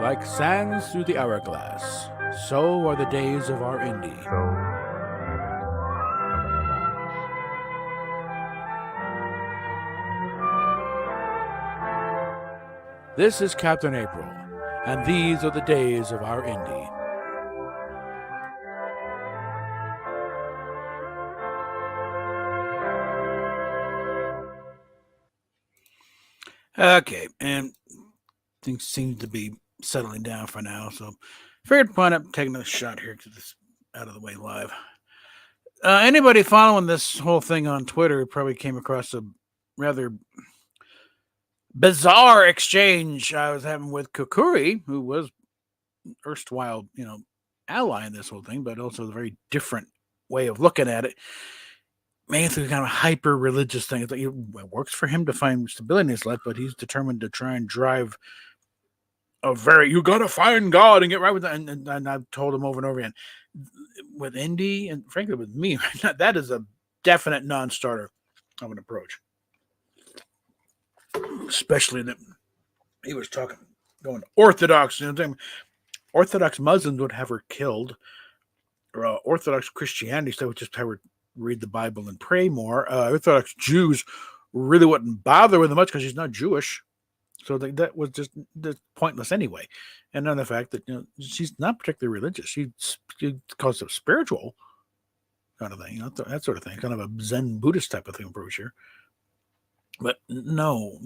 Like sands through the hourglass, so are the days of our Indy. This is Captain April, and these are the days of our Indy. Okay, and things seem to be settling down for now, so figured point up taking a shot here because it's out of the way live. Anybody following this whole thing on Twitter probably came across a rather bizarre exchange I was having with Kukuri, who was erstwhile, ally in this whole thing, but also a very different way of looking at it. Mainly through kind of hyper religious thing. It's like it works for him to find stability in his life, but he's determined to try and drive you gotta find God and get right with that. And I've told him over and over again with Indy and frankly with me, that is a definite non-starter of an approach. Especially that he was going Orthodox, Orthodox Muslims would have her killed, or Orthodox Christianity stuff would just have her read the Bible and pray more. Orthodox Jews really wouldn't bother with her much because she's not Jewish. So that was just pointless anyway. And then the fact that she's not particularly religious. She calls it spiritual kind of thing, that sort of thing, kind of a Zen Buddhist type of thing approach here. But no,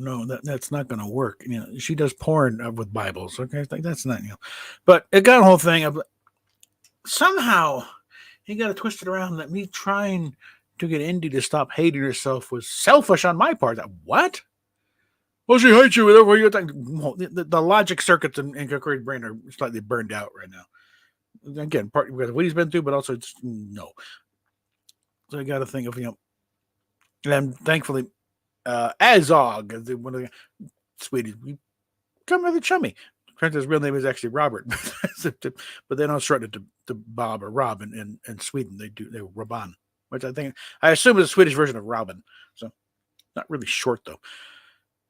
that's not going to work. She does porn with Bibles. Okay, that's not But it got a whole thing of somehow he got to twist it around that me trying to get Indy to stop hating herself was selfish on my part. What? Well, she hates you. Whatever you think. The logic circuits in Kukuri's brain are slightly burned out right now. Again, part because of what he's been through, but also it's no. So I got to think of and thankfully, Azog, one of the sweeties, we come rather chummy. His real name is actually Robert, but they don't shorten it to Bob or Rob in Sweden. They Robban, which I assume is a Swedish version of Robin. So not really short though.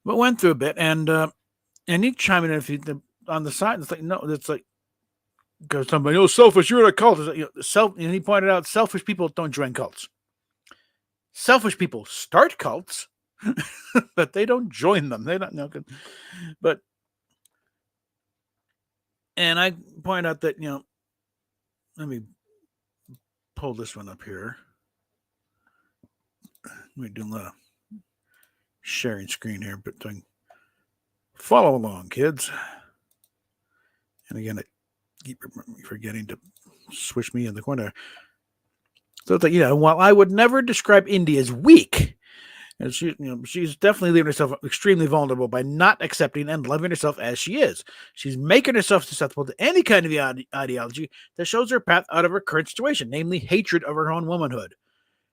But went through a bit and he'd chime in if on the side. It's like no, it's like because somebody selfish. You're in a cult. And he pointed out selfish people don't join cults. Selfish people start cults, but they don't join them. They don't know. But and I point out that let me pull this one up here. We're doing a lot of sharing screen here, but follow along, kids. And again, I keep forgetting to switch me in the corner. So that while I would never describe Indy as weak, and she's definitely leaving herself extremely vulnerable by not accepting and loving herself as she is. She's making herself susceptible to any kind of ideology that shows her path out of her current situation, namely hatred of her own womanhood.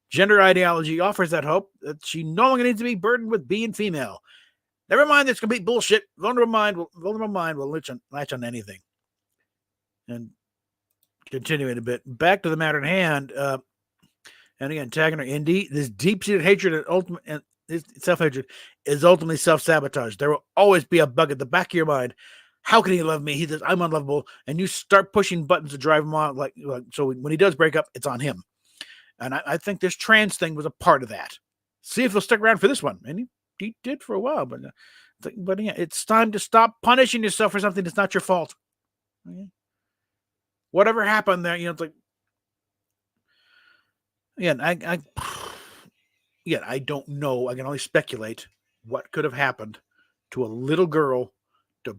Gender ideology offers that hope that she no longer needs to be burdened with being female. Never mind this complete bullshit. Vulnerable mind will latch on anything. And continuing a bit, back to the matter at hand. And again, tagging her Indy, this deep-seated hatred and ultimate self-hatred is ultimately self-sabotage. There will always be a bug at the back of your mind. How can he love me? He says, I'm unlovable. And you start pushing buttons to drive him on. So when he does break up, it's on him. And I think this trans thing was a part of that. See if he'll stick around for this one. And he did for a while. But yeah, it's time to stop punishing yourself for something that's not your fault. Okay? Whatever happened there, it's like, again, I don't know. I can only speculate what could have happened to a little girl to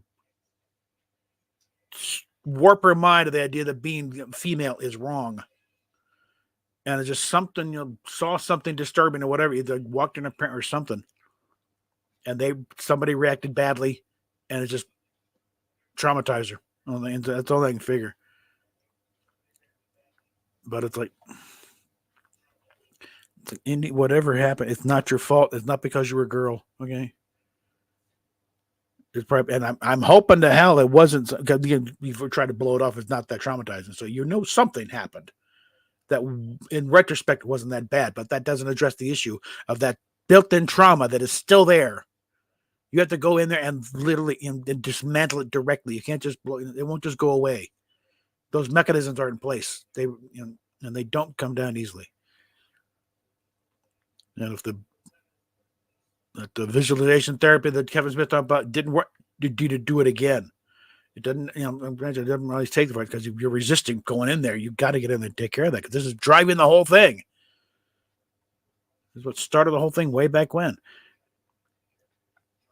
warp her mind to the idea that being female is wrong. And it's just something, saw something disturbing or whatever, either walked in a print or something. And somebody reacted badly and it just traumatized her. That's all I can figure. But it's like Indy, whatever happened, it's not your fault. It's not because you were a girl. Okay. It's probably, and I'm hoping to hell it wasn't, because you've tried to blow it off. It's not that traumatizing. So something happened that in retrospect wasn't that bad, but that doesn't address the issue of that built-in trauma that is still there. You have to go in there and literally and dismantle it directly. You can't just blow it. Won't just go away. Those mechanisms are in place. And they don't come down easily. And if the visualization therapy that Kevin Smith talked about didn't work, you need to do it again. It doesn't, it doesn't always take the fight because if you're resisting going in there, you got to get in there and take care of that because this is driving the whole thing. This is what started the whole thing way back when.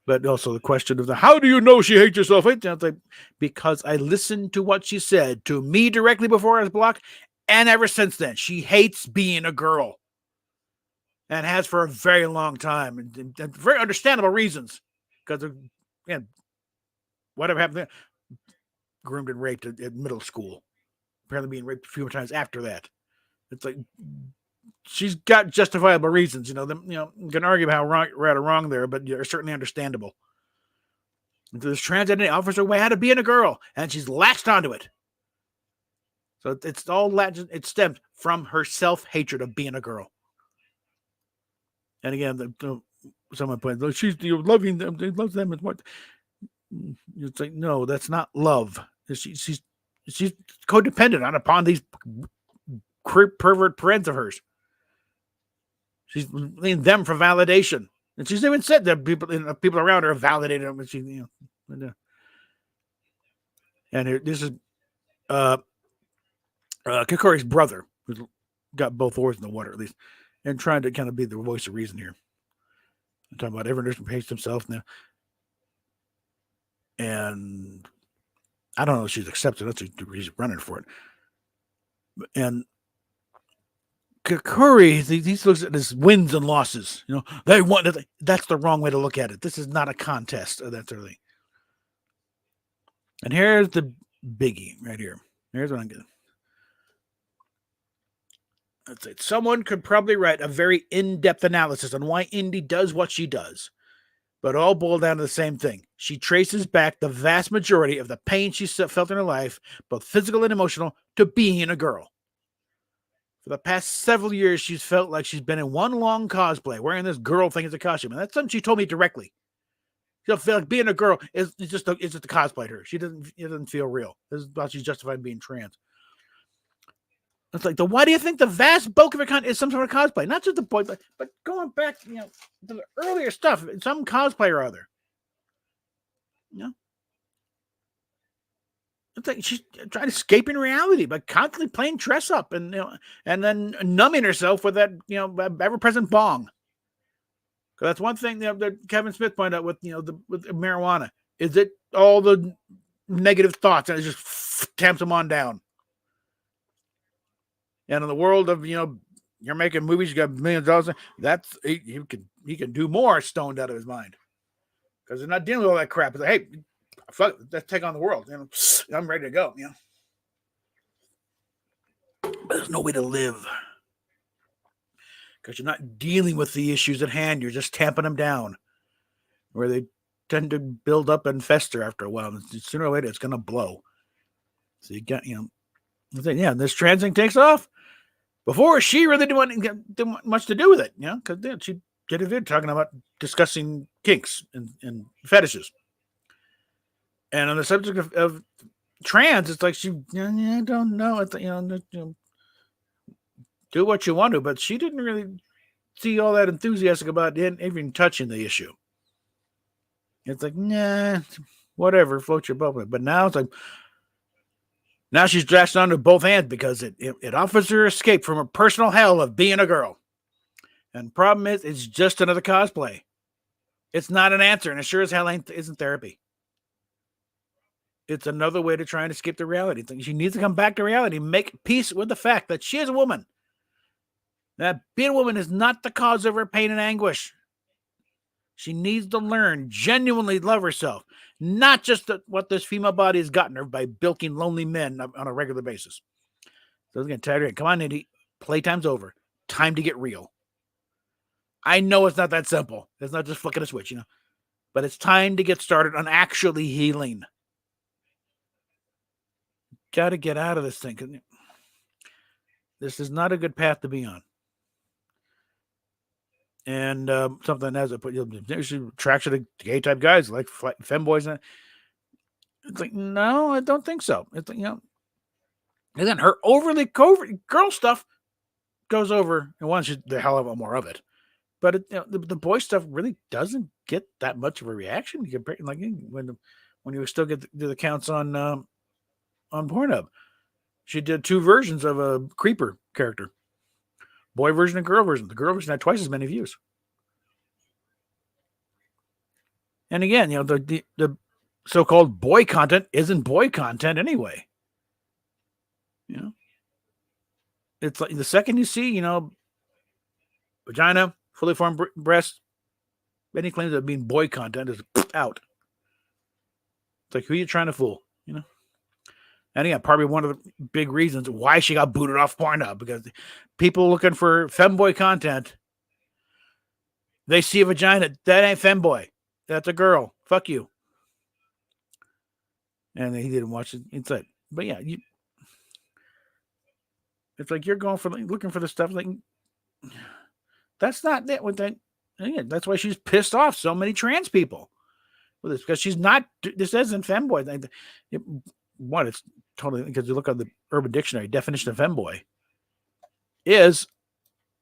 But also the question of how do you know she hates herself? Because I listened to what she said to me directly before I was blocked, and ever since then, she hates being a girl, and has for a very long time, and very understandable reasons. Because whatever happened there, groomed and raped at middle school, apparently being raped a few more times after that. It's like she's got justifiable reasons. You can argue about how right or wrong there, but they're certainly understandable. This trans identity offers her way out of being a girl, and she's latched onto it. So it's all latched. It stems from her self-hatred of being a girl. And again, someone points out, she's loving them. They love them as what? It's like, no, that's not love. She's codependent upon these pervert friends of hers. She's leaning them for validation, and she's even said that people around her validated her. And this is Kikori's brother, who's got both oars in the water at least, and trying to kind of be the voice of reason here. I'm talking about everyone hates himself now, and I don't know if she's accepted. That's she's running for it, and Kikori, he looks at his wins and losses. They want. That's the wrong way to look at it. This is not a contest. That's early. And here's the biggie right here. Here's what I'm getting. Let's say someone could probably write a very in-depth analysis on why Indy does what she does, but all boil down to the same thing. She traces back the vast majority of the pain she felt in her life, both physical and emotional, to being a girl. For the past several years, she's felt like she's been in one long cosplay, wearing this girl thing as a costume. And that's something she told me directly. She'll feel like being a girl is just a cosplay to her. It doesn't feel real. This is how she's justified being trans. It's like, why do you think the vast bulk of her content is some sort of cosplay? Not just the boy, but going back, to the earlier stuff, some cosplay or other. It's like she's trying to escape in reality by constantly playing dress up and then numbing herself with that ever-present bong. Because that's one thing that Kevin Smith pointed out with with marijuana is it all the negative thoughts and it just tamps them on down. And in the world of you're making movies, you got millions of dollars. That's he can do more stoned out of his mind because they're not dealing with all that crap. It's like, hey, fuck, let's take on the world. I'm ready to go. But there's no way to live because you're not dealing with the issues at hand. You're just tamping them down, where they tend to build up and fester after a while. Sooner or later, it's going to blow. So you got this trans thing takes off. Before, she really didn't want much to do with it, because she did a video talking about discussing kinks and fetishes. And on the subject of trans, it's like I don't know. Do what you want to, but she didn't really see all that enthusiastic about even touching the issue. It's like, nah, whatever, float your bubble. But now it's like, now she's grasped onto both hands because it offers her escape from her personal hell of being a girl. And the problem is, it's just another cosplay. It's not an answer, and it sure as hell isn't therapy. It's another way to try and escape the reality. She needs to come back to reality, make peace with the fact that she is a woman. That being a woman is not the cause of her pain and anguish. She needs to learn, genuinely love herself, not just what this female body has gotten her by bilking lonely men on a regular basis. So it's going to tell her, come on, Indy, playtime's over. Time to get real. I know it's not that simple. It's not just flicking a switch, but it's time to get started on actually healing. Got to get out of this thing. This is not a good path to be on. and something as a attraction to gay type guys like femboys. And it's like, no, I don't think so. It's like, and then her overly covert girl stuff goes over, and once the hell of a more of it. But the boy stuff really doesn't get that much of a reaction. Like when you still get the counts on Pornhub. She did 2 versions of a creeper character, boy version and girl version. The girl version had twice as many views. And again, the so-called boy content isn't boy content anyway. It's like the second you see, vagina, fully formed breast, any claims of being boy content is out. It's like, who are you trying to fool? And yeah, probably one of the big reasons why she got booted off Pornhub, because people looking for femboy content, they see a vagina. That ain't femboy. That's a girl. Fuck you. And he didn't watch it. It's like, but yeah, it's like you're going for looking for the stuff like that's not that. Again, that's why she's pissed off so many trans people with this, because she's not. This isn't femboy. It's totally, because you look on the Urban Dictionary definition of femboy is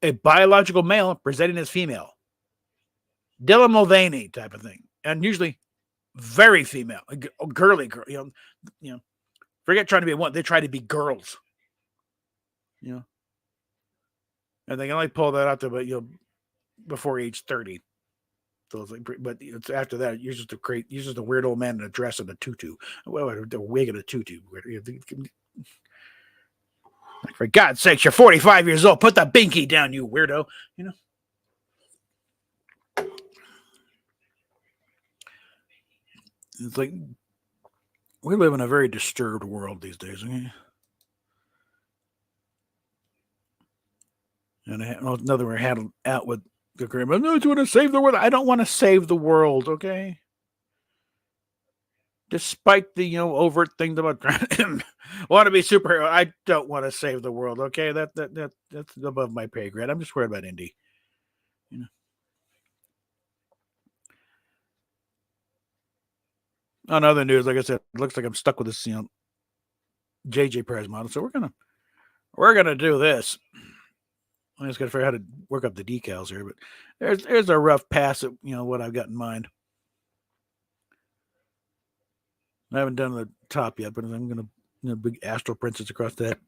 a biological male presenting as female, Dylan Mulvaney type of thing, and usually very female, girly girl. Forget trying to be one; they try to be girls. And they can only pull that out to before age 30. So it's like, but it's after that, you're just a weird old man in a dress and a tutu, a wig and a tutu. Like, for God's sakes, you're 45 years old. Put the binky down, you weirdo. It's like we live in a very disturbed world these days. Okay? And another one had out with the agreement. No, you want to save the world. I don't want to save the world. Okay. Despite the overt thing about want to be superhero, I don't want to save the world. Okay, that's above my pay grade. I'm just worried about Indy. On other news, like I said, it looks like I'm stuck with this JJ Perez model. So we're gonna do this. I just got to figure out how to work up the decals here, but there's a rough pass at what I've got in mind. I haven't done the top yet, but I'm gonna big Astral Princess across that.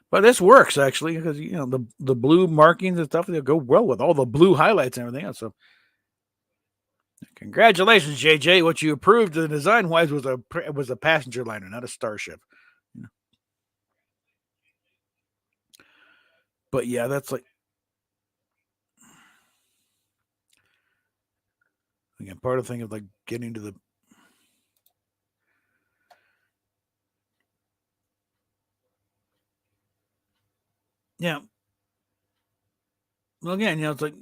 But this works actually, because the blue markings and stuff, they'll go well with all the blue highlights and everything else. So congratulations, JJ. What you approved the design wise was a passenger liner, not a starship. But yeah, that's like, again, part of the thing of like getting to the well, again, it's like,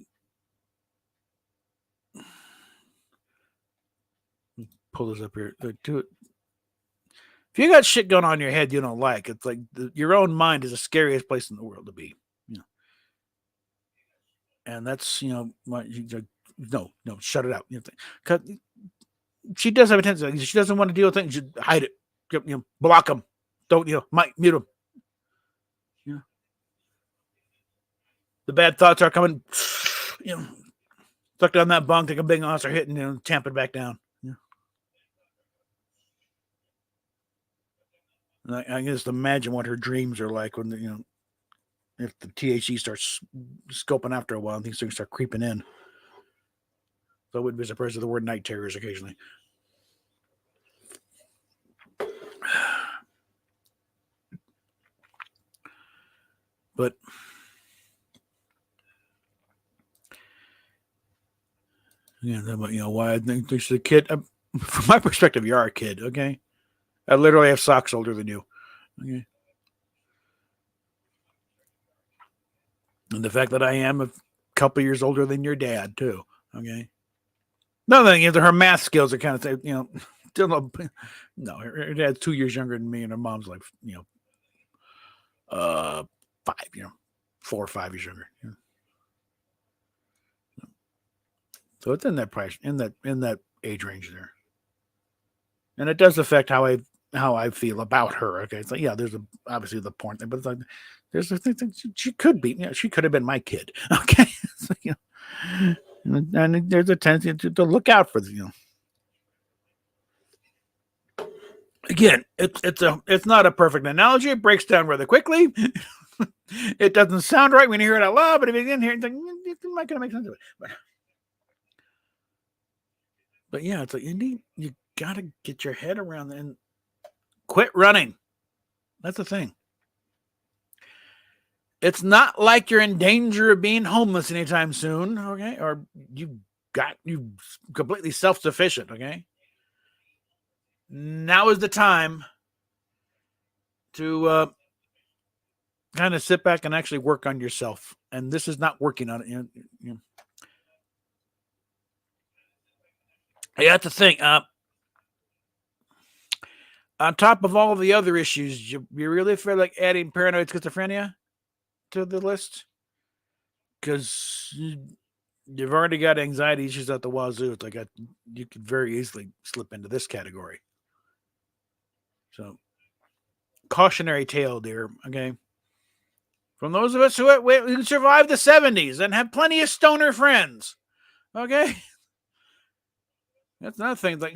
pull this up here. Do it. If you got shit going on in your head you don't like, it's like your own mind is the scariest place in the world to be. And that's no, shut it out. Cause she does have a tendency. She doesn't want to deal with things. You hide it. Block them. Don't mute them. The bad thoughts are coming. Suck down that bunk, take a big monster hit, and tamp it back down. And I can just imagine what her dreams are like when if the THC starts scoping after a while and things start creeping in. So I wouldn't be surprised at the word night terrors occasionally. But why I think there's a kid. From my perspective, you are a kid. Okay, I literally have socks older than you. Okay, and the fact that I am a couple years older than your dad too. Okay, another thing is her math skills are kind of still no. Her dad's 2 years younger than me, and her mom's like 5, 4 or 5 years younger. So it's in that price, in that age range there, and it does affect how I feel about her. Okay, it's like, yeah, there's obviously the porn thing, but it's like there's the thing that she could be, she could have been my kid. Okay, so, and there's a tendency to look out for Again, it's not a perfect analogy. It breaks down rather quickly. It doesn't sound right when you hear it out loud, but if you didn't hear it, it's not going to make sense of it. But yeah, it's like, Indy, you got to get your head around it and quit running. That's the thing. It's not like you're in danger of being homeless anytime soon, okay? Or you completely self-sufficient, okay? Now is the time to kind of sit back and actually work on yourself. And this is not working on it. Yeah, that's the thing. On top of all the other issues, you really feel like adding paranoid schizophrenia to the list? Because you've already got anxiety issues at the wazoo. It's like you could very easily slip into this category. So, cautionary tale, dear. Okay. From those of us who survived the 70s and have plenty of stoner friends. Okay. That's another thing. Like,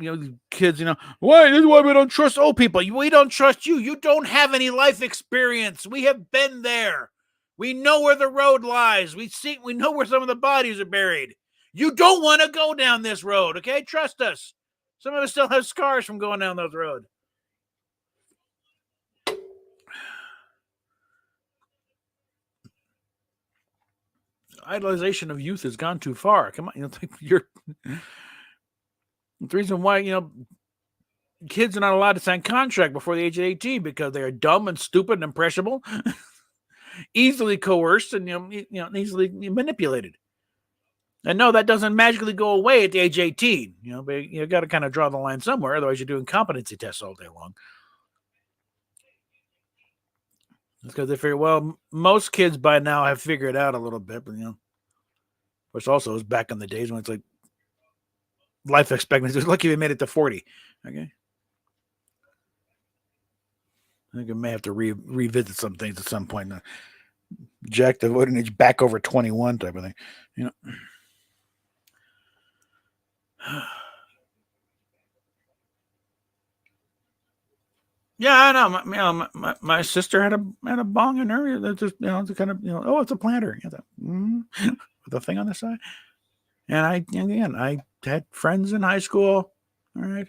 kids, why? This is why we don't trust old people. We don't trust you. You don't have any life experience. We have been there. We know where the road lies. We know where some of the bodies are buried. You don't want to go down this road, okay? Trust us. Some of us still have scars from going down those roads. Idolization of youth has gone too far. Come on, you're the reason why kids are not allowed to sign contract before the age of 18 because they are dumb and stupid and impressionable, easily coerced, and easily manipulated. And no, that doesn't magically go away at the age of 18. But you got to kind of draw the line somewhere. Otherwise, you're doing competency tests all day long. It's because they figure, well, most kids by now have figured out a little bit, but which also is back in the days when it's like life expectancy. It's lucky they made it to 40. Okay. I think I may have to revisit some things at some point. Jack the voting age back over 21 type of thing. Yeah, I know. My sister had a bong in her. That's just it's kind of oh, it's a planter. With a thing on the side. And I had friends in high school. All right.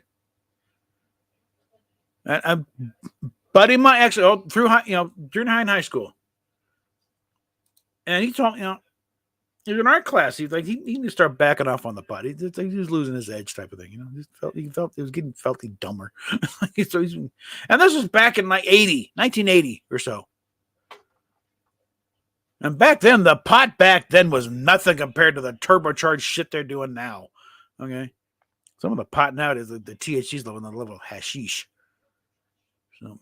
And a buddy of mine actually through junior high and high school. And he told me, he was in art class. He need to start backing off on the pot. He was losing his edge, type of thing. He was getting dumber. And this was back in 1980 or so. And back then, the pot was nothing compared to the turbocharged shit they're doing now. Okay, some of the pot now is the THC's level, the level of hashish. So,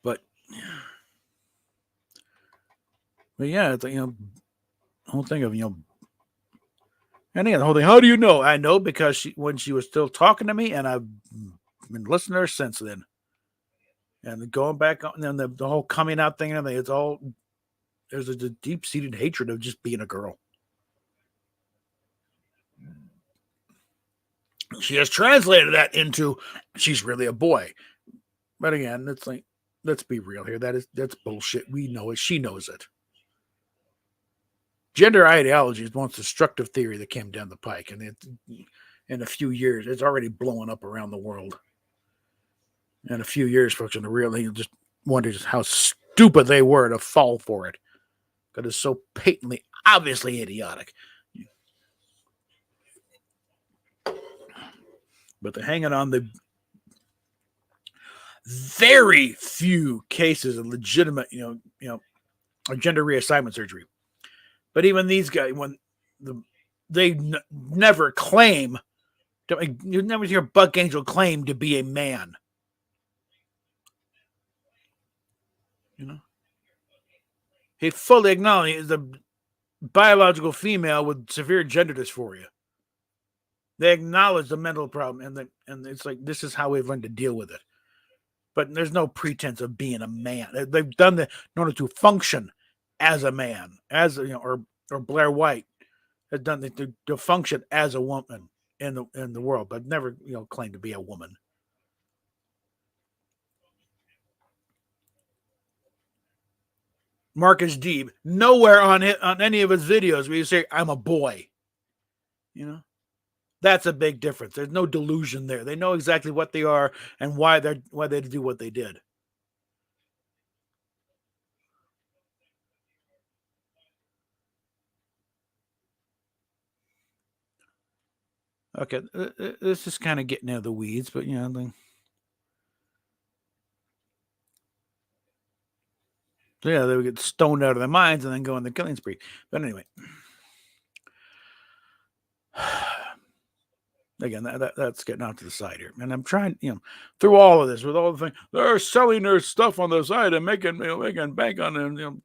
but yeah, it's like the whole thing of and again, the whole thing. How do you know? I know because when she was still talking to me, and I've been listening to her since then. And going back on, and the whole coming out thing, and it's all there's a deep-seated hatred of just being a girl. She has translated that into she's really a boy. But again, it's like, let's be real here. That's bullshit. We know it. She knows it. Gender ideology is the most destructive theory that came down the pike, and in a few years, it's already blowing up around the world. In a few years, folks, in the real, you just wonder just how stupid they were to fall for it, because it's so patently, obviously idiotic. But they're hanging on the very few cases of legitimate, gender reassignment surgery. But even these guys, they never claim you never hear Buck Angel claim to be a man. He fully acknowledges biological female with severe gender dysphoria. They acknowledge the mental problem, and it's like, this is how we've learned to deal with it. But there's no pretense of being a man. They've done that in order to function as a man, or Blair White has done it to function as a woman in the world, but never claimed to be a woman. Marcus Deeb, nowhere on any of his videos where you say, I'm a boy. That's a big difference. There's no delusion there. They know exactly what they are and why they do what they did. Okay, this is kind of getting into the weeds, but they would get stoned out of their minds and then go on the killing spree. But anyway, again, that's getting out to the side here. And I'm trying, through all of this, with all the things, they're selling their stuff on the side and making bank on them.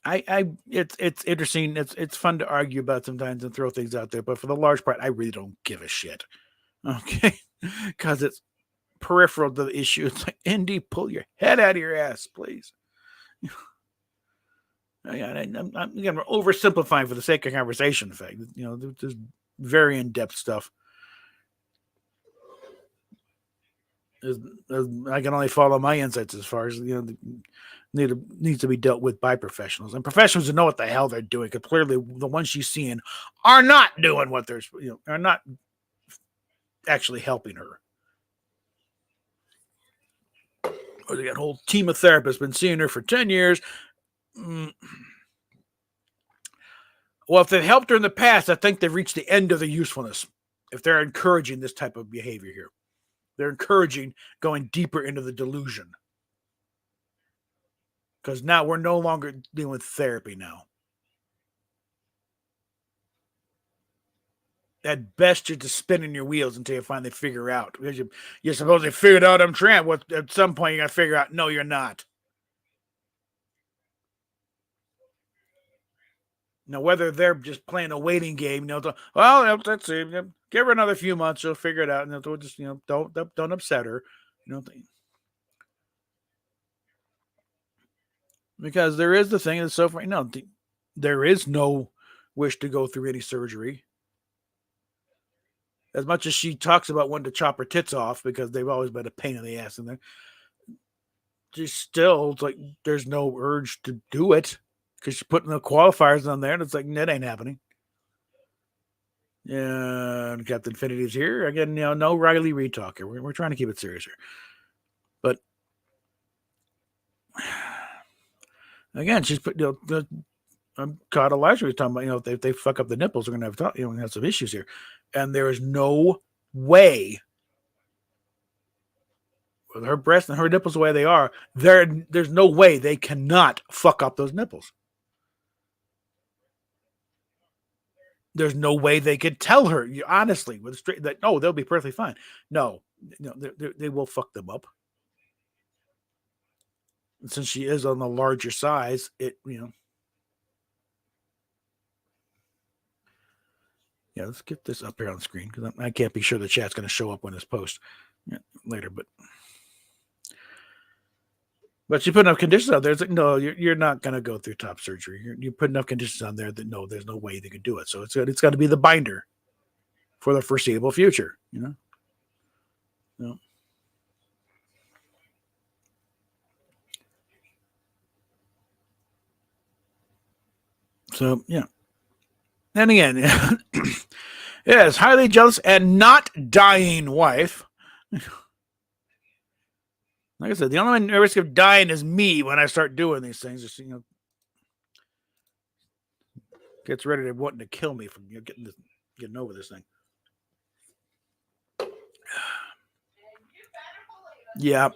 It's interesting. It's fun to argue about sometimes and throw things out there, but for the large part, I really don't give a shit. Okay, because it's peripheral to the issue. It's like, Indy, pull your head out of your ass, please. I'm oversimplifying for the sake of conversation. In fact, there's very in-depth stuff. I can only follow my insights as far as needs to be dealt with by professionals, and professionals who know what the hell they're doing. Because clearly, the ones she's seeing are not doing what they're are not actually helping her. Or they got a whole team of therapists been seeing her for 10 years. Well, if they've helped her in the past, I think they've reached the end of the usefulness. If they're encouraging this type of behavior here, they're encouraging going deeper into the delusion. Because now we're no longer dealing with therapy now. At best, you're just spinning your wheels until you finally figure out. Because you're supposed to figure out I'm trying. What at some point you got to figure out, no, you're not. Now, whether they're just playing a waiting game, well, let's see, give her another few months, she'll figure it out, and we'll just, don't upset her, because there is the thing that's so far, there is no wish to go through any surgery. As much as she talks about wanting to chop her tits off because they've always been a pain in the ass in there, she's still, it's like, there's no urge to do it. Because she's putting the qualifiers on there, and it's like, that ain't happening. Yeah, Captain Infinity's here. Again, no Riley Reid talk here. We're trying to keep it serious here. But, again, she's put, Caught Elijah was talking about, if they fuck up the nipples, we're going to have some issues here. And there is no way, with her breasts and her nipples the way they are, there's no way they cannot fuck up those nipples. There's no way they could tell her, honestly, with straight that, no, they'll be perfectly fine. No, they will fuck them up. And since she is on the larger size, let's get this up here on the screen because I can't be sure the chat's going to show up when this post later. But you put enough conditions out there. It's like, no, you're not going to go through top surgery. You put enough conditions on there that no, there's no way they could do it. So it's got to be the binder for the foreseeable future. So yeah. And again, yes, highly jealous and not dying wife. Like I said, the only risk of dying is me when I start doing these things. Just, gets ready to wanting to kill me from getting over this thing. Yeah.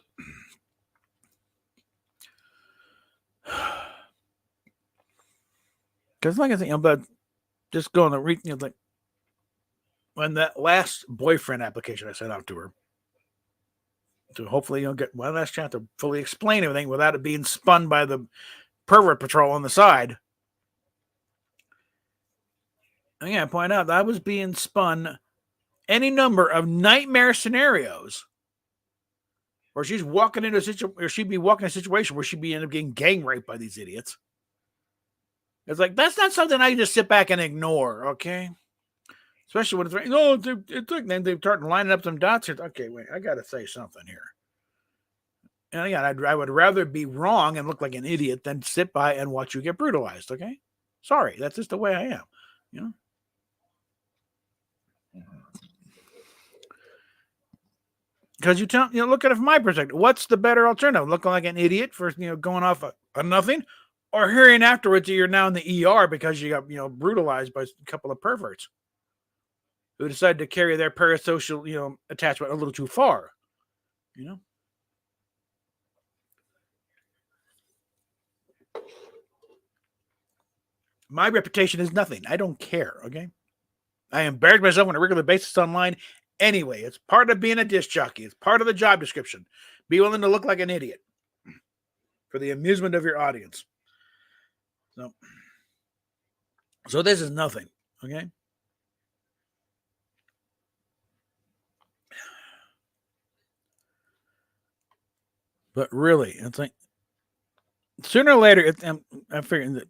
Because like I said, but just going to like when that last boyfriend application I sent out to her, to hopefully get one last chance to fully explain everything without it being spun by the pervert patrol on the side. And yeah, I point out that I was being spun any number of nightmare scenarios where she's walking into a situation, or she'd be walking in a situation where she'd be end up getting gang raped by these idiots. It's like, that's not something I can just sit back and ignore, okay? Especially when it's like, then they start lining up some dots here. Okay, wait, I got to say something here. And again, I would rather be wrong and look like an idiot than sit by and watch you get brutalized, okay? Sorry, that's just the way I am, you know? Because look at it from my perspective. What's the better alternative? Looking like an idiot for, going off a nothing, or hearing afterwards that you're now in the ER because you got, brutalized by a couple of perverts who decided to carry their parasocial, attachment a little too far, My reputation is nothing. I don't care, okay? I embarrass myself on a regular basis online anyway. It's part of being a disc jockey. It's part of the job description. Be willing to look like an idiot for the amusement of your audience. So this is nothing, okay? But really, it's like sooner or later, I'm figuring that.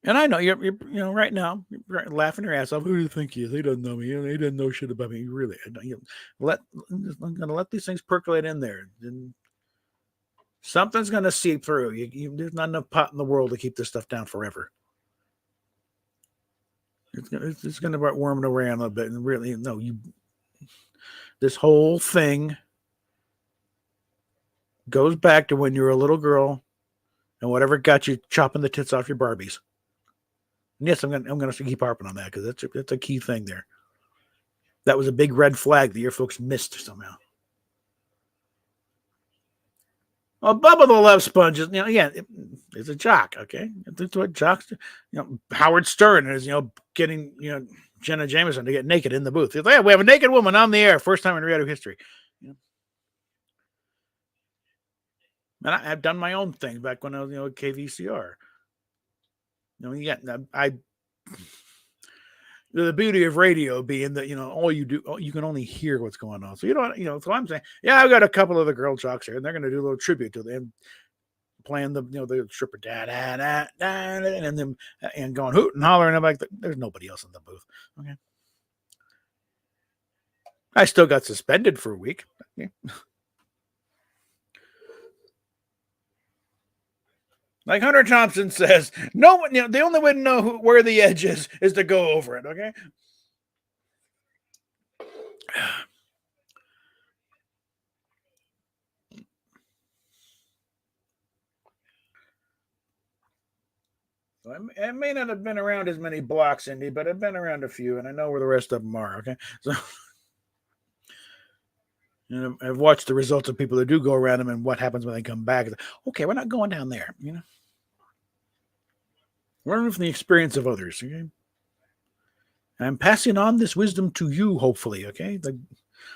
And I know you're right now you're laughing your ass off. Who do you think he is? He doesn't know me. He doesn't know shit about me. Really, I'm gonna let these things percolate in there, and something's gonna seep through. There's not enough pot in the world to keep this stuff down forever. It's gonna start warming around a little bit, and really, no, this whole thing goes back to when you were a little girl, and whatever got you chopping the tits off your Barbies. And yes, I'm gonna keep harping on that because that's a key thing there. That was a big red flag that your folks missed somehow. Well, Bubba the Love Sponge is, it's a jock, okay? That's what jocks do. Howard Stern is, getting, Jenna Jameson to get naked in the booth. Like, yeah, we have a naked woman on the air, first time in radio history. And I've done my own thing back when I was, at KVCR. The beauty of radio being that, all you do, you can only hear what's going on. So so I'm saying, yeah, I've got a couple of the girl jocks here, and they're going to do a little tribute to them, playing the stripper, da da da da, and them and going hoot and holler, and I'm like, there's nobody else in the booth. Okay, I still got suspended for a week. Yeah. Like Hunter Thompson says, no one, the only way to know where the edge is to go over it. Okay. So I may not have been around as many blocks, Indy, but I've been around a few, and I know where the rest of them are. Okay, so I've watched the results of people that do go around them and what happens when they come back. Okay, we're not going down there. Learn from the experience of others. Okay, I'm passing on this wisdom to you, hopefully. Okay,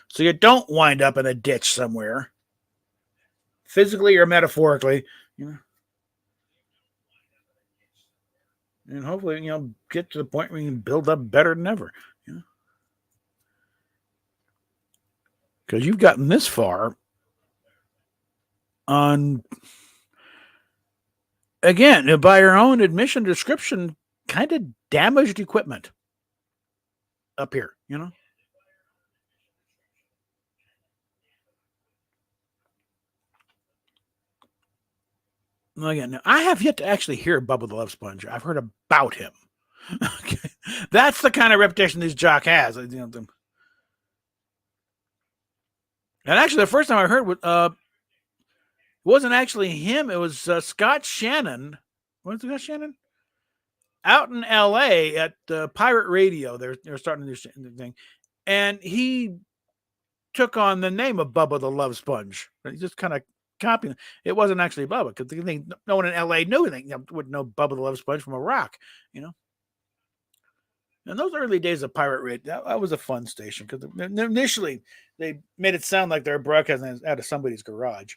so you don't wind up in a ditch somewhere, physically or metaphorically. And hopefully, get to the point where you can build up better than ever. Because you've gotten this far on, again, by your own admission description, kind of damaged equipment up here, Again, I have yet to actually hear Bubba the Love Sponge. I've heard about him. Okay. That's the kind of reputation this jock has. And actually, the first time I heard it wasn't actually him. It was Scott Shannon. What's Scott Shannon? Out in L.A. at Pirate Radio. They're starting to do the thing. And he took on the name of Bubba the Love Sponge. He just kind of copying. It wasn't actually Bubba because no one in L.A. knew anything. Would know Bubba the Love Sponge from a rock, And those early days of Pirate Radio, that was a fun station because initially they made it sound like they were broadcasting out of somebody's garage,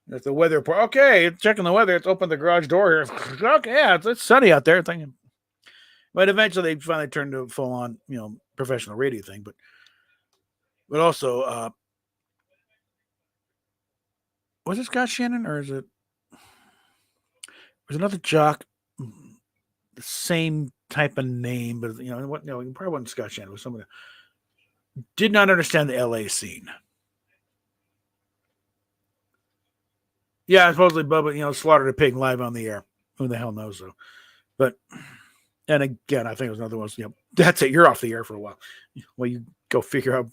If the weather report, okay, checking the weather. It's open the garage door here. Okay, yeah, it's sunny out there. Thinking, but eventually they finally turned to a full on, professional radio thing. But also, was it Scott Shannon or is it? There's another jock, the same type of name, but what? No, it probably wasn't Scott Shannon. It was somebody who did not understand the LA scene. Yeah, supposedly Bubba, slaughtered a pig live on the air. Who the hell knows though? But and again, I think it was another one. That's it. You're off the air for a while. Well, you go figure out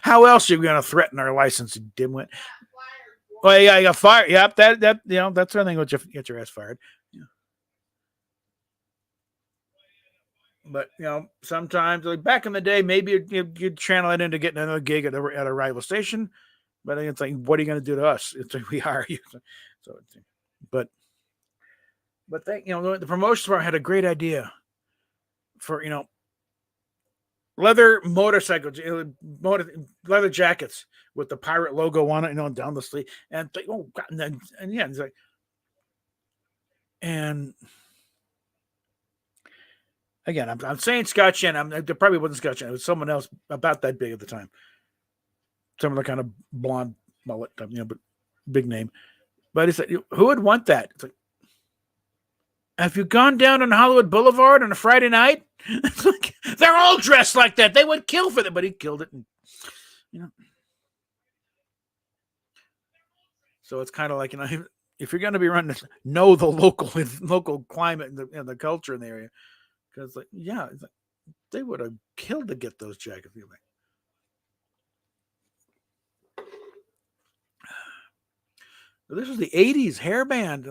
how else you're going to threaten our license, you dimwit. Well, yeah, you got fired. Yep, that's the thing. What you get your ass fired. Yeah. But sometimes, like back in the day, maybe you'd channel it into getting another gig at a rival station. But it's like, what are you going to do to us? It's like we hire you. So, but they, the promotion department had a great idea for leather motorcycle, leather jackets with the pirate logo on it, down the sleeve, and oh God, and yeah, it's like, and again, I'm saying Scott Shannon. There probably wasn't Scott Shannon. It was someone else about that big at the time. Similar kind of blonde mullet, but big name. But he said, who would want that? It's like, have you gone down on Hollywood Boulevard on a Friday night? It's like, they're all dressed like that. They would kill for that, but he killed it. And, So it's kind of like, if you're going to be running this, know the local climate and the culture in the area. Because, they would have killed to get those jackets. This was the 80s hairband,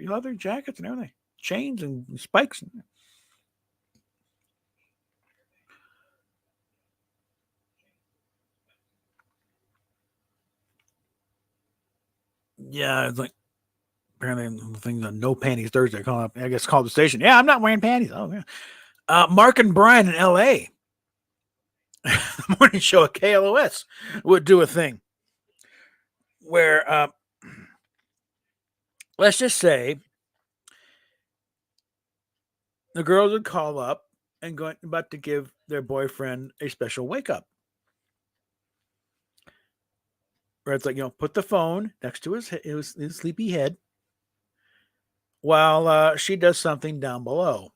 leather jackets and everything. Chains and spikes. Yeah, it's like apparently the thing on No Panties Thursday. Calling up, I guess called the station. Yeah, I'm not wearing panties. Oh yeah. Mark and Brian in L.A. The morning show at KLOS would do a thing where, let's just say, the girls would call up and about to give their boyfriend a special wake up. Where it's like, put the phone next to his sleepy head while she does something down below.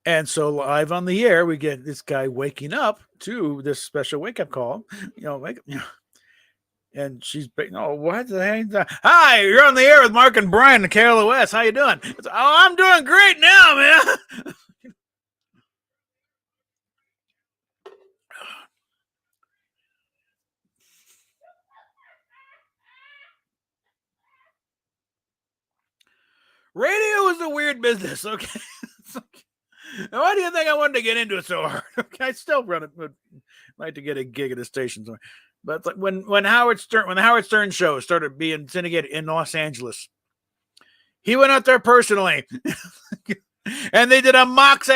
And so live on the air, we get this guy waking up to this special wake up call, and she's, what the heck? Hi, you're on the air with Mark and Brian at KLOS. How you doing? I'm doing great now, man. Radio is a weird business, okay? Why do you think I wanted to get into it so hard? Okay, I still would like to get a gig at a station somewhere. But it's like when Howard Stern show started being syndicated in Los Angeles, he went out there personally, and they did a mock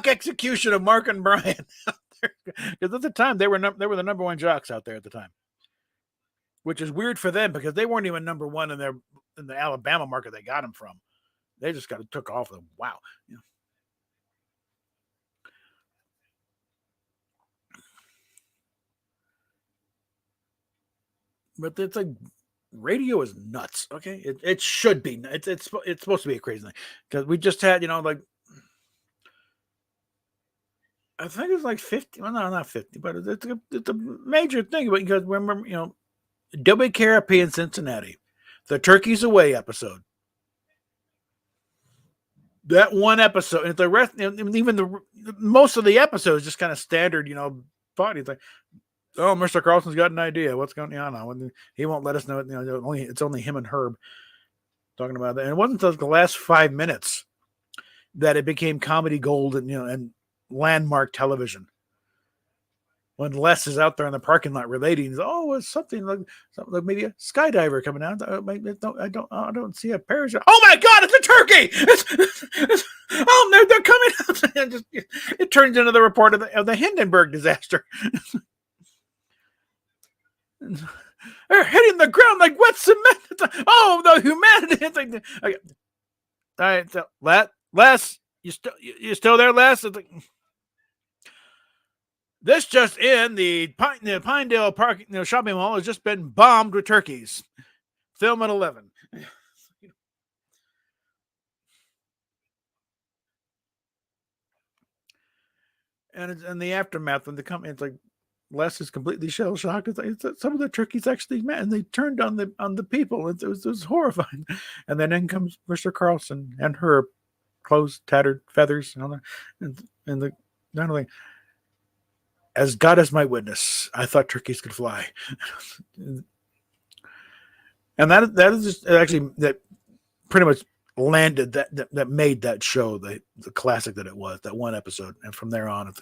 execution of Mark and Brian. Because at the time they were the number one jocks out there at the time, which is weird for them because they weren't even number one in the Alabama market they got them from. They just took off with them. Wow. But it's like radio is nuts. Okay, it should be. It's supposed to be a crazy thing because we just had I think it's like 50. Well, no, not 50, but it's a major thing because remember WKRP in Cincinnati, the Turkeys Away episode. That one episode, and the rest, even most of the episodes, just kind of standard, thought. He's like, oh, Mr. Carlson's got an idea. What's going on now? He won't let us know. It's only him and Herb talking about that. And it wasn't until the last 5 minutes that it became comedy gold and landmark television. When Les is out there in the parking lot relating, it's something like maybe a skydiver coming out. I don't see a parachute. Oh my God, it's a turkey! They're coming out. It turns into the report of the Hindenburg disaster. They're hitting the ground like wet cement. It's like, oh, the humanity. It's like, okay. All right, so Les, you still there, Les? It's like, this just in: the Pinedale Park shopping mall has just been bombed with turkeys. Film at 11. And it's in the aftermath when the company, it's like Les is completely shell shocked. It's like some of the turkeys actually met, and they turned on the people. It was horrifying. And then in comes Mr. Carlson and her clothes tattered, feathers, and all that. And the not only, as God is my witness, I thought turkeys could fly. And that is just actually that pretty much landed that made that show the classic that it was, that one episode, and from there on,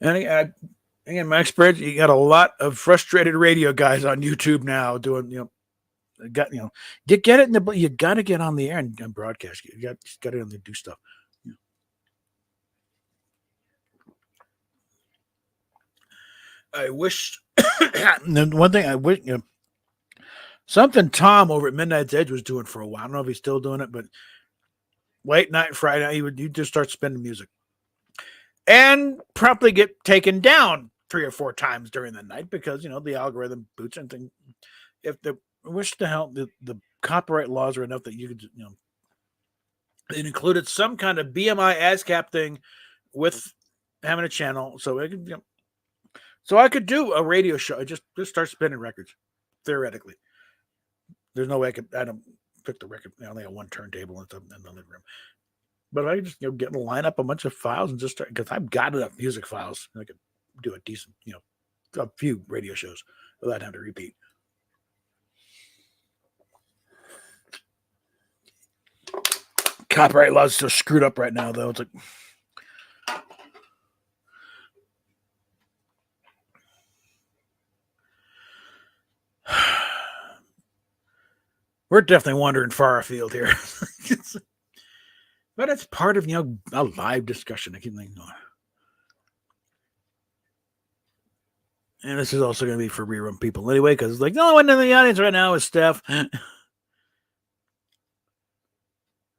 and again, my experience, you got a lot of frustrated radio guys on YouTube now doing, get it in the, you got to get on the air and broadcast. You got to get on there and do stuff. I wish one thing I wish, something Tom over at Midnight's Edge was doing for a while. I don't know if he's still doing it, but late night Friday, he'd just start spinning music and probably get taken down 3 or 4 times during the night because the algorithm boots and things. If the wish to hell the copyright laws are enough that you could it included some kind of BMI ASCAP thing with having a channel, so it could so I could do a radio show. I just start spinning records. Theoretically, there's no way I don't pick the record. I only have one turntable in the living room. But I just get line up a bunch of files and just start, because I've got enough music files. I could do a decent, a few radio shows without having to repeat. Copyright laws so screwed up right now, though. It's like we're definitely wandering far afield here. But it's part of a live discussion. I keep thinking, and this is also going to be for rerun people anyway, because it's like the only one in the audience right now is Steph.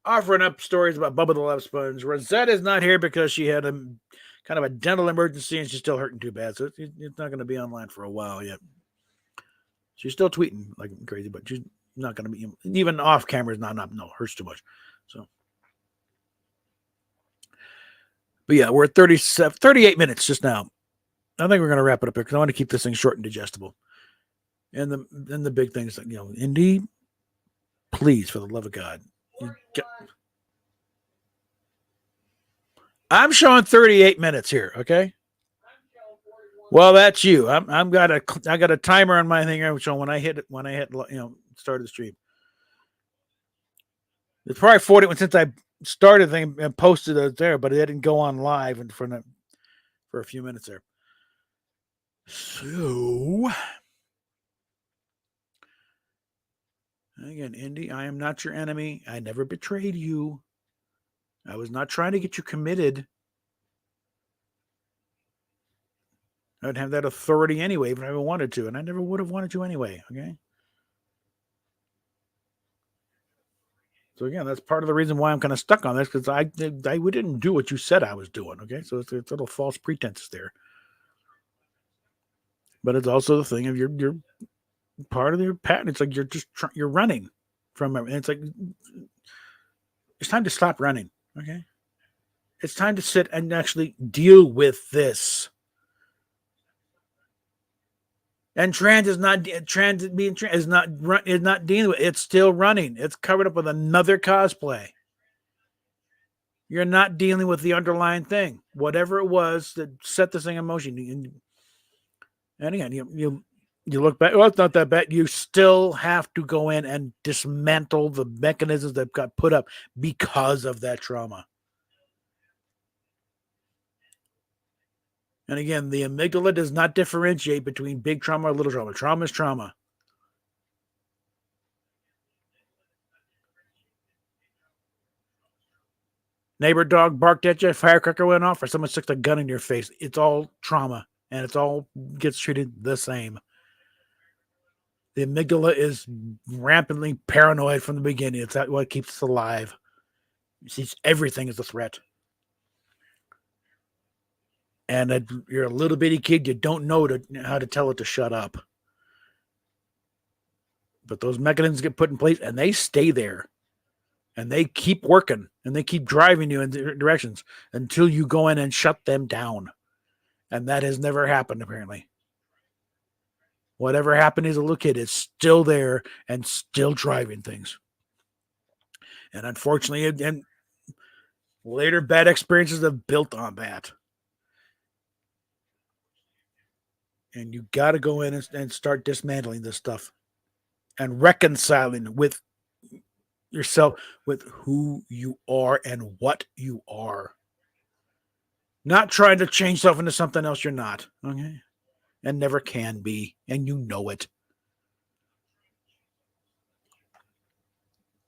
Offering up stories about Bubba the Love Sponge. Rosetta is not here because she had a kind of a dental emergency and she's still hurting too bad, so it's not going to be online for a while yet. She's still tweeting like crazy, but she's not going to be even off camera. Is not hurts too much. So, but yeah, we're at 38 minutes just now. I think we're going to wrap it up here because I want to keep this thing short and digestible. And the big thing is that Indy, please, for the love of God. I'm showing 38 minutes here, okay? Well, that's you. I got a timer on my thing showing when I hit start of the stream. It's probably 40 since I started the thing and posted it there, but it didn't go on live and for a few minutes there. So again, Indy, I am not your enemy. I never betrayed you. I was not trying to get you committed. I'd have that authority anyway if I ever wanted to, and I never would have wanted you anyway, okay? So again, that's part of the reason why I'm kind of stuck on this, because I didn't do what you said I was doing, okay? So it's little false pretenses there. But it's also the thing of you're part of your pattern. It's like you're running from it. And it's like it's time to stop running, okay? It's time to sit and actually deal with this. And trans is not dealing with it. It's still running. It's covered up with another cosplay. You're not dealing with the underlying thing, whatever it was that set this thing in motion. And again, you look back. Well, it's not that bad. You still have to go in and dismantle the mechanisms that got put up because of that trauma. And again, the amygdala does not differentiate between big trauma or little trauma. Trauma is trauma. Neighbor dog barked at you, firecracker went off, or someone stuck a gun in your face. It's all trauma, and it's all gets treated the same. The amygdala is rampantly paranoid from the beginning. It's what keeps us alive. It sees everything as a threat. And you're a little bitty kid, you don't know how to tell it to shut up. But those mechanisms get put in place, and they stay there. And they keep working, and they keep driving you in different directions until you go in and shut them down. And that has never happened, apparently. Whatever happened as a little kid is still there and still driving things. And unfortunately, and later bad experiences have built on that. And you got to go in and start dismantling this stuff and reconciling with yourself, with who you are and what you are. Not trying to change yourself into something else you're not. Okay? And never can be. And you know it.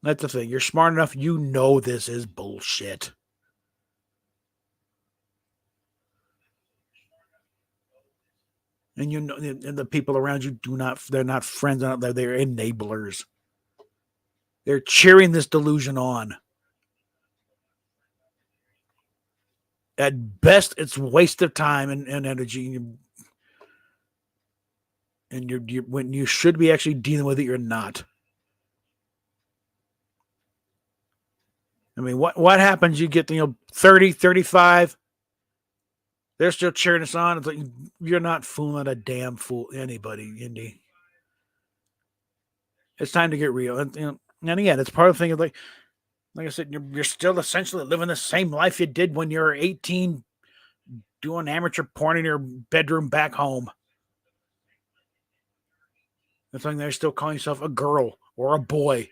That's the thing. You're smart enough. You know this is bullshit. And you know, and the people around you they're not friends. They're enablers. They're cheering this delusion on. At best, it's a waste of time and energy. And you're when you should be actually dealing with it, you're not. I mean, what happens? You get 30, 35. They're still cheering us on. It's like you're not fooling a damn fool anybody, Indy. It's time to get real. And again, it's part of the thing. Like I said, you're still essentially living the same life you did when you were 18, doing amateur porn in your bedroom back home. It's like they're still calling yourself a girl or a boy.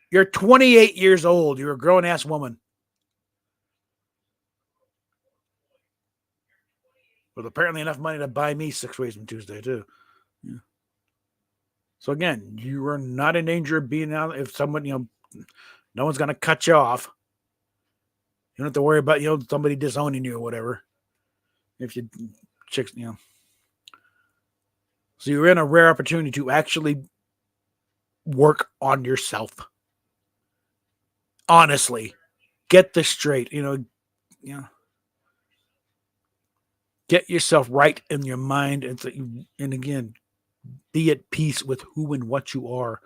You're 28 years old. You're a grown ass woman. With apparently enough money to buy me 6 ways from Tuesday, too. Yeah. So again, you are not in danger of being out. If someone, no one's going to cut you off. You don't have to worry about, somebody disowning you or whatever. If you chicks, So you're in a rare opportunity to actually work on yourself. Honestly, get this straight. Get yourself right in your mind, and again, be at peace with who and what you are.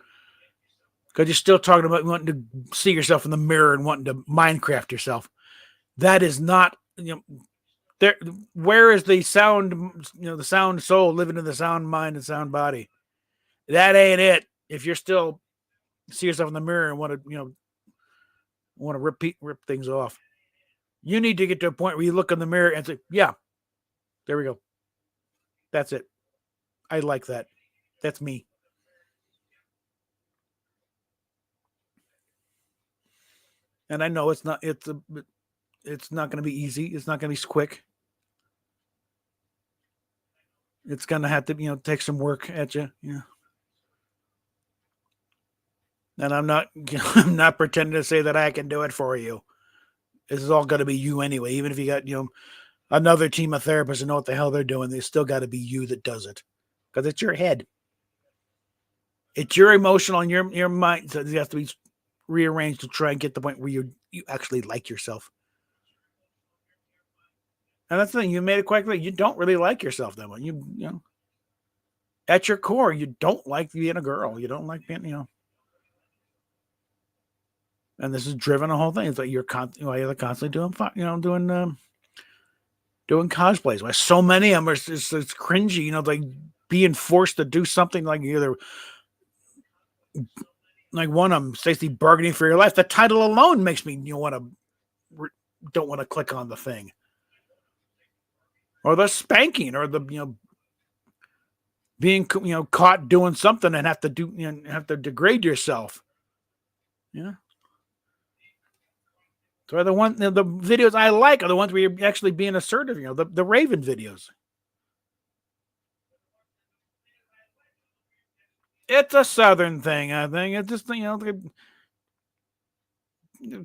Because you're still talking about wanting to see yourself in the mirror and wanting to Minecraft yourself. That is not, there. Where is the sound, the sound soul living in the sound mind and sound body? That ain't it. If you're still see yourself in the mirror and want to rip things off, you need to get to a point where you look in the mirror and say, yeah, there we go. That's it. I like that. That's me. And I know it's not going to be easy. It's not going to be quick. It's going to have to, take some work at you. Yeah. And I'm not pretending to say that I can do it for you. This is all going to be you anyway. Even if you got, another team of therapists who know what the hell they're doing, they still got to be you that does it. Because it's your head. It's your emotional and your mind that you have to be rearranged to try and get the point where you actually like yourself. And that's the thing, you made it quite clear. You don't really like yourself that much. At your core, you don't like being a girl. You don't like being, and this is driven the whole thing. It's like you're constantly doing, doing cosplays. Why so many of them are it's cringy, like being forced to do something like either like one of them, Stacey, bargaining for your life. The title alone makes me don't want to click on the thing, or the spanking, or the being caught doing something and have to have to degrade yourself. Yeah. So the videos I like are the ones where you're actually being assertive. The Raven videos. It's a Southern thing, I think. It's just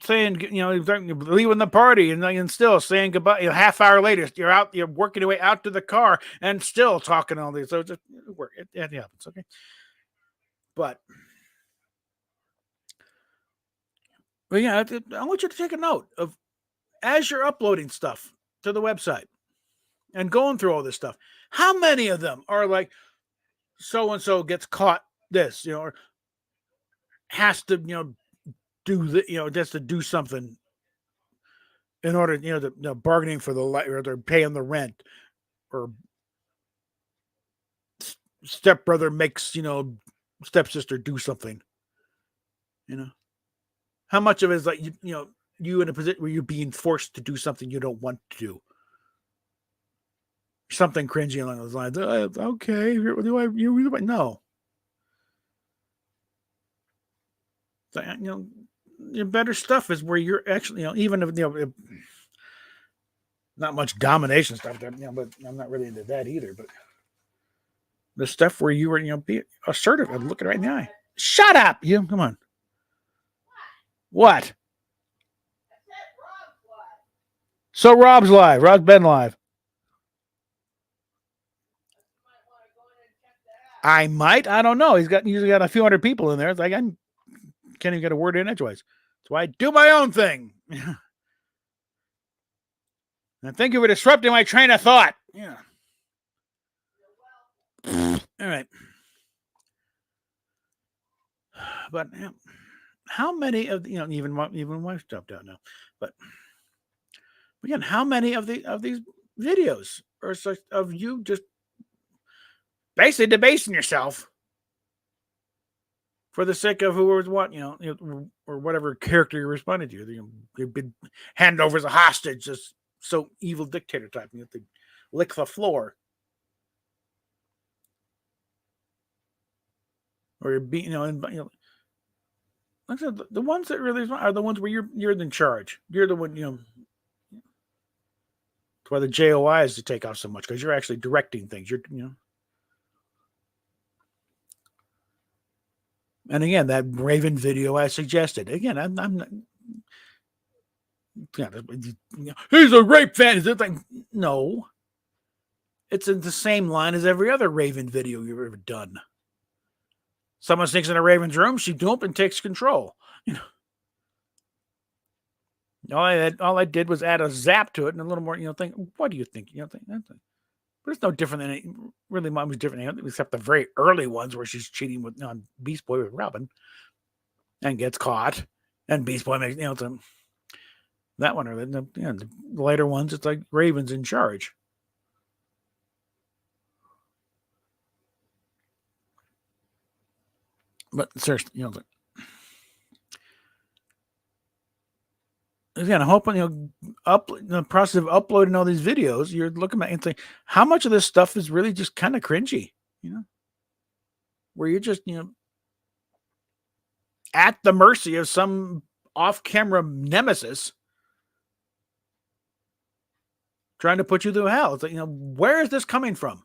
saying, leaving the party and still saying goodbye. Half hour later, you're working your way out to the car and still talking all these. So just work. It happens. Okay. But yeah, I want you to take a note of as you're uploading stuff to the website and going through all this stuff, how many of them are like so and so gets caught this, or has to, do the, just to do something in order, bargaining for the light, or they're paying the rent, or stepbrother makes, stepsister do something. How much of it is like you in a position where you're being forced to do something you don't want to do? Something cringy along those lines. Okay, do I? No. Your better stuff is where you're actually, even if not much domination stuff. But I'm not really into that either. But the stuff where you were, be assertive and look it right in the eye. Shut up, you. Come on. What? So Rob's live. Rob's been live. I might. I don't know. He's usually got a few hundred people in there. It's like I can't even get a word in edgewise. That's why I do my own thing. And thank you for disrupting my train of thought. Yeah. All right. But how many of the, even wife dropped out now. But again, how many of these videos are such of you just basically debasing yourself for the sake of whoever's what, or whatever character you're responding to? You've been handed over as a hostage, just so evil dictator type. You have to lick the floor, or you're being, like I said, the ones that really are the ones where you're in charge. You're the one, That's why the JOI is to take off so much, because you're actually directing things. And again, that Raven video I suggested. Again, I'm not. He's a rape fan. Is it like no? It's in the same line as every other Raven video you've ever done. Someone sneaks in a Raven's room, she jumps and takes control. All I did was add a zap to it and a little more, think. What do you think? Think that thing. But it's no different than really. Mine was different, except the very early ones where she's cheating on Beast Boy with Robin and gets caught, and Beast Boy makes that one, or the later ones. It's like Raven's in charge. But seriously, again, I'm hoping the process of uploading all these videos, you're looking at and saying how much of this stuff is really just kind of cringy, where you're just at the mercy of some off-camera nemesis trying to put you through hell. It's like, where is this coming from?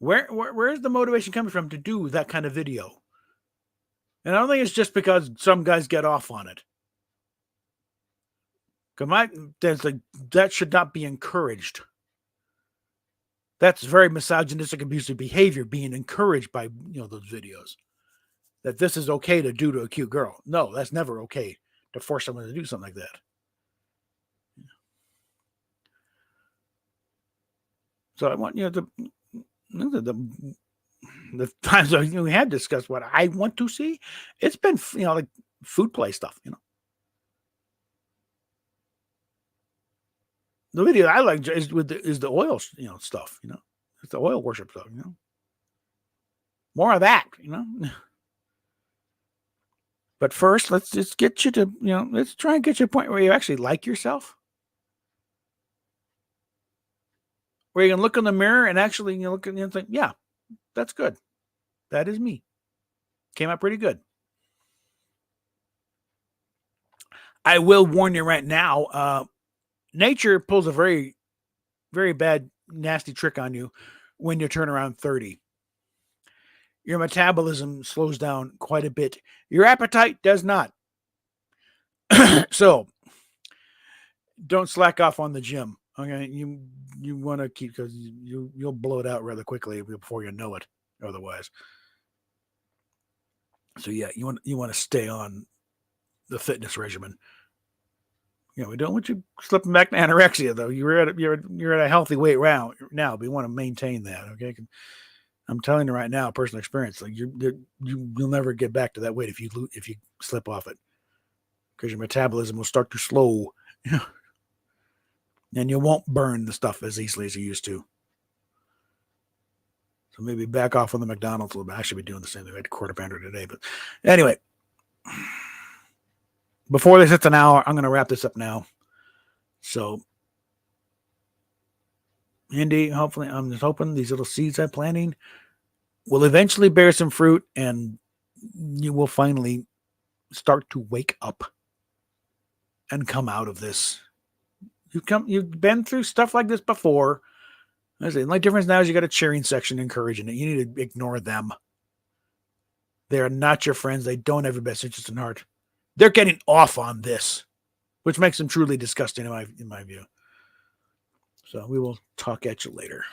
Where is the motivation coming from to do that kind of video? And I don't think it's just because some guys get off on it. That should not be encouraged. That's very misogynistic, abusive behavior being encouraged by those videos. That this is okay to do to a cute girl. No, that's never okay to force someone to do something like that. So I want the times we had discussed what I want to see, it's been like food play stuff. The video I like is the oil stuff. It's the oil worship stuff. More of that. But first, let's just get you to let's try and get you a point where you actually like yourself, where you can look in the mirror and actually look at and think, yeah, that's good. That is me. Came out pretty good. I will warn you right now, nature pulls a very, very bad, nasty trick on you when you turn around 30. your metabolism slows down quite a bit. Your appetite does not. So don't slack off on the gym. Okay, you want to keep, because you'll blow it out rather quickly before you know it. Otherwise, so yeah, you want to stay on the fitness regimen. We don't want you slipping back to anorexia though. You're at a healthy weight round now, but you want to maintain that. Okay, I'm telling you right now, personal experience. Like you'll never get back to that weight if you slip off it, because your metabolism will start to slow, and you won't burn the stuff as easily as you used to. So maybe back off on the McDonald's a little bit. I should be doing the same thing. I had a quarter pounder today, but anyway, before this hits an hour, I'm going to wrap this up now. So, Indy, hopefully, I'm just hoping these little seeds I'm planting will eventually bear some fruit, and you will finally start to wake up and come out of this. You've been through stuff like this before. The only difference now is you got a cheering section encouraging it. You need to ignore them. They are not your friends. They don't have your best interest in heart. They're getting off on this, which makes them truly disgusting in my view. So we will talk at you later.